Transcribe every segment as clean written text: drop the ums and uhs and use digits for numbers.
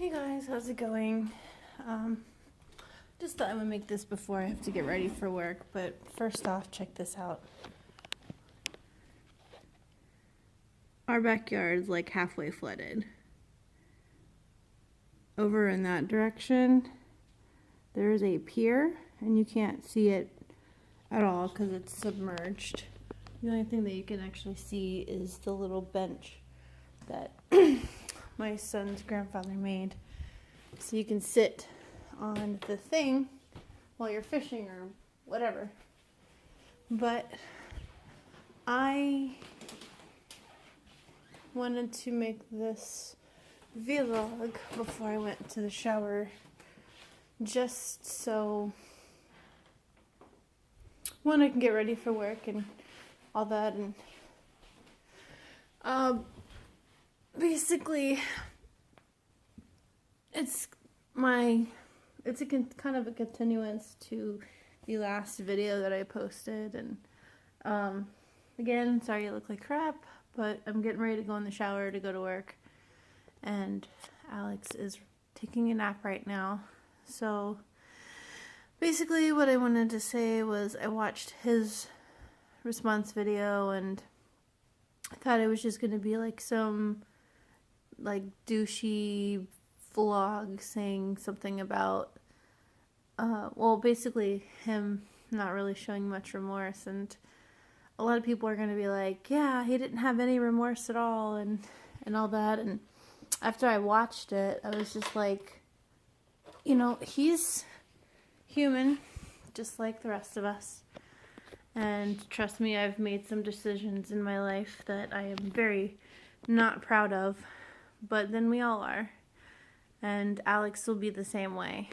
Hey guys, how's it going? Just thought I would make this before I have to get ready for work, but first off, check this out. Our backyard is like halfway flooded. Over in that direction, there's a pier, and you can't see it at all because it's submerged. The only thing that you can actually see is the little bench that my son's grandfather made. So you can sit on the thing while you're fishing or whatever. But I wanted to make this vlog before I went to the shower, just so one, I can get ready for work and all that, and basically it's a kind of a continuance to the last video that I posted, and again, sorry you look like crap, but I'm getting ready to go in the shower to go to work, and Alex is taking a nap right now. So basically what I wanted to say was I watched his response video and I thought it was just going to be like some like douchey vlog saying something about well, basically him not really showing much remorse, and a lot of people are going to be like, yeah, he didn't have any remorse at all, and all that. And after I watched it, I was just like, you know, he's human just like the rest of us, and trust me, I've made some decisions in my life that I am very not proud of, but then we all are, and Alex will be the same way.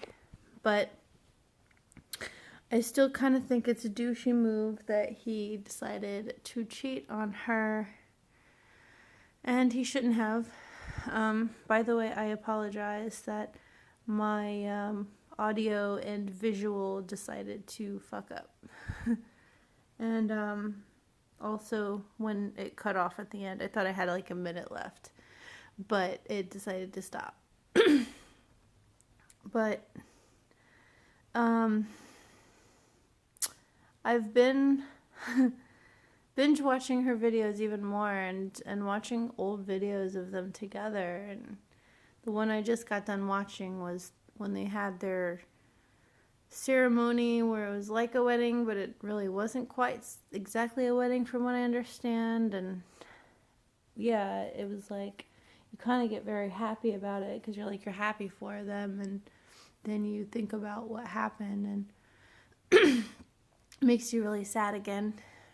But I still kind of think it's a douchey move that he decided to cheat on her, and he shouldn't have. By the way, I apologize that my audio and visual decided to fuck up. And also, when it cut off at the end, I thought I had like a minute left, but it decided to stop. But I've been binge watching her videos even more, and watching old videos of them together. And the one I just got done watching was when they had their ceremony where it was like a wedding, but it really wasn't quite exactly a wedding from what I understand. And yeah, it was like you kind of get very happy about it because you're happy for them, and then you think about what happened, and makes you really sad again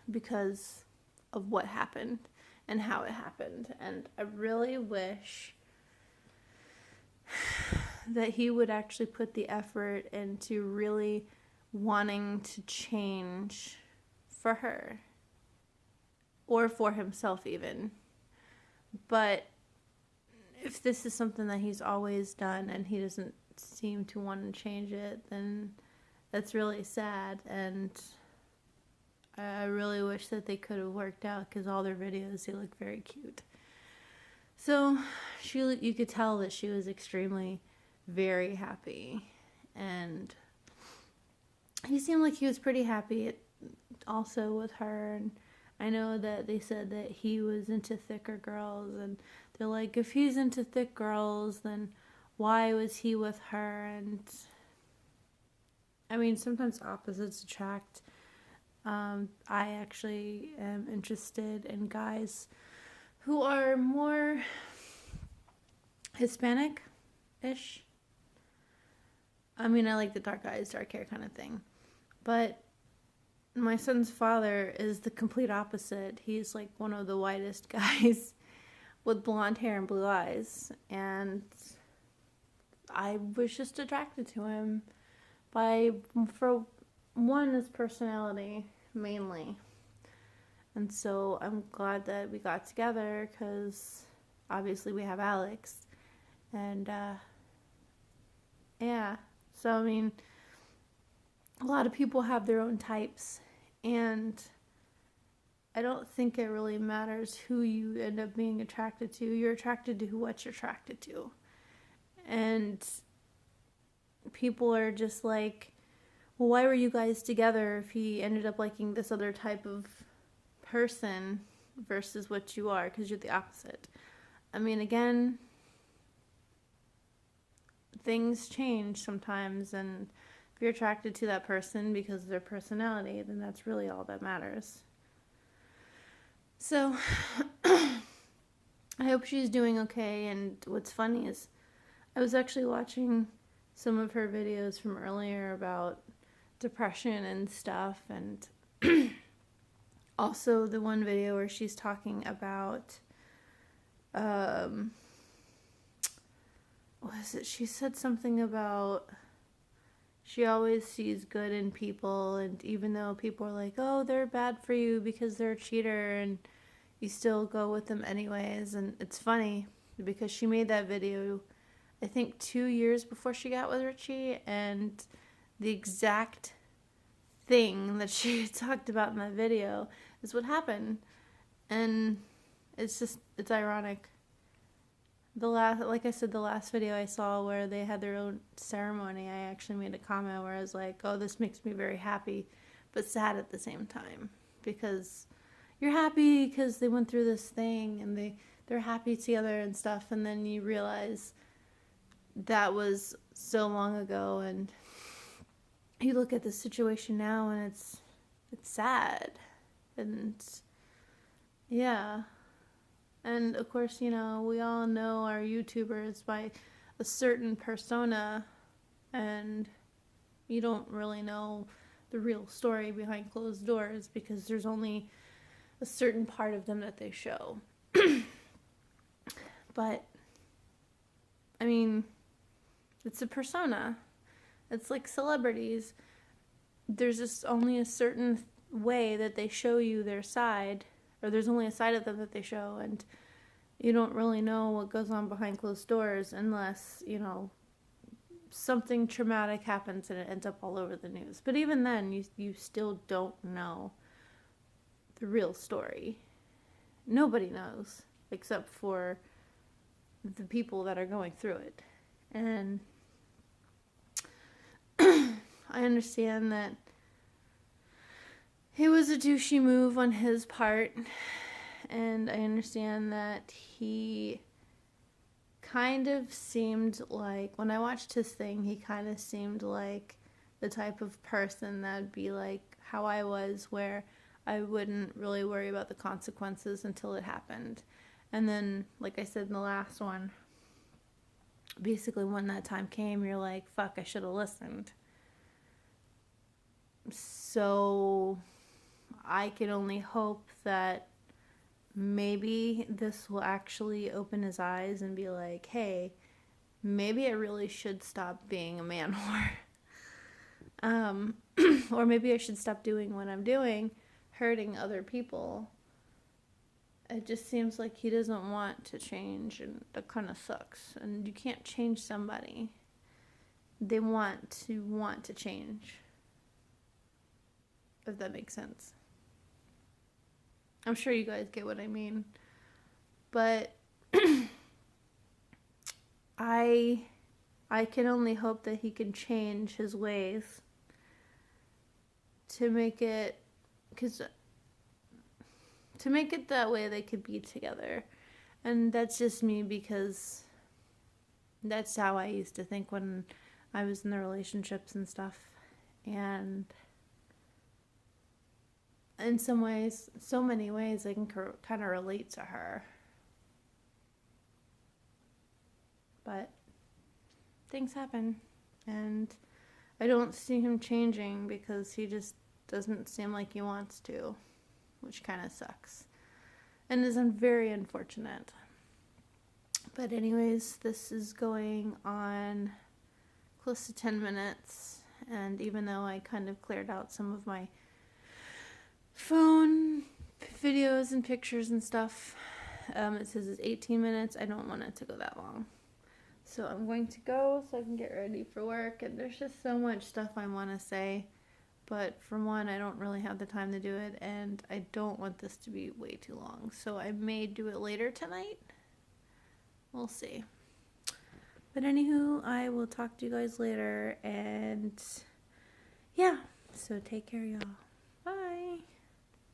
because of what happened and how it happened. And I really wish that he would actually put the effort into really wanting to change for her or for himself even. But if this is something that he's always done and he doesn't seem to want to change it, then that's really sad, and I really wish that they could have worked out because all their videos, they look very cute. So you could tell that she was extremely very happy, and he seemed like he was pretty happy also with her. And I know that they said that he was into thicker girls, and they're like, if he's into thick girls, then why was he with her? And I mean, sometimes opposites attract. I actually am interested in guys who are more Hispanic-ish. I mean, I like the dark eyes, dark hair kind of thing. But my son's father is the complete opposite. He's like one of the whitest guys with blonde hair and blue eyes. And I was just attracted to him for one, his personality mainly. And so I'm glad that we got together because obviously we have Alex. And yeah, so I mean, a lot of people have their own types, and I don't think it really matters who you end up being attracted to. You're attracted to what you're attracted to. And people are just like, well, why were you guys together if he ended up liking this other type of person versus what you are, because you're the opposite. I mean, again, things change sometimes, and if you're attracted to that person because of their personality, then that's really all that matters. So I hope she's doing okay. And what's funny is I was actually watching some of her videos from earlier about depression and stuff, and also the one video where she's talking about what is it? She said something about she always sees good in people, and even though people are like, oh, they're bad for you because they're a cheater, and you still go with them anyways. And it's funny because she made that video, I think 2 years before she got with Richie, and the exact thing that she talked about in that video is what happened. And it's ironic. Like I said, the last video I saw where they had their own ceremony, I actually made a comment where I was like, oh, this makes me very happy, but sad at the same time, because you're happy because they went through this thing and they're happy together and stuff, and then you realize that was so long ago, and you look at the situation now and it's sad. And yeah. And of course, we all know our YouTubers by a certain persona, and you don't really know the real story behind closed doors because there's only a certain part of them that they show. But, I mean, it's a persona. It's like celebrities. There's just only a certain way that they show you their side, or there's only a side of them that they show, and you don't really know what goes on behind closed doors unless, something traumatic happens and it ends up all over the news. But even then, you still don't know the real story. Nobody knows except for the people that are going through it. And I understand that it was a douchey move on his part, and I understand that he kind of seemed like, when I watched his thing, he kind of seemed like the type of person that'd be like how I was, where I wouldn't really worry about the consequences until it happened. And then, like I said in the last one, basically when that time came, you're like, fuck, I should have listened. So I can only hope that maybe this will actually open his eyes and be like, hey, maybe I really should stop being a man whore. Or maybe I should stop doing what I'm doing, hurting other people. It just seems like he doesn't want to change, and that kind of sucks. And you can't change somebody. They want to change. If that makes sense. I'm sure you guys get what I mean. But I can only hope that he can change his ways to make it, that way they could be together. And that's just me, because that's how I used to think when I was in the relationships and stuff. And in some ways, so many ways, I can kind of relate to her. But things happen, and I don't see him changing because he just doesn't seem like he wants to, which kind of sucks and is very unfortunate. But anyways, this is going on close to 10 minutes, and even though I kind of cleared out some of my phone videos and pictures and stuff, it says it's 18 minutes. I don't want it to go that long, so I'm going to go so I can get ready for work. And there's just so much stuff I want to say, but for one, I don't really have the time to do it, and I don't want this to be way too long, so I may do it later tonight. We'll see. But anywho, I will talk to you guys later, and yeah, so take care, y'all.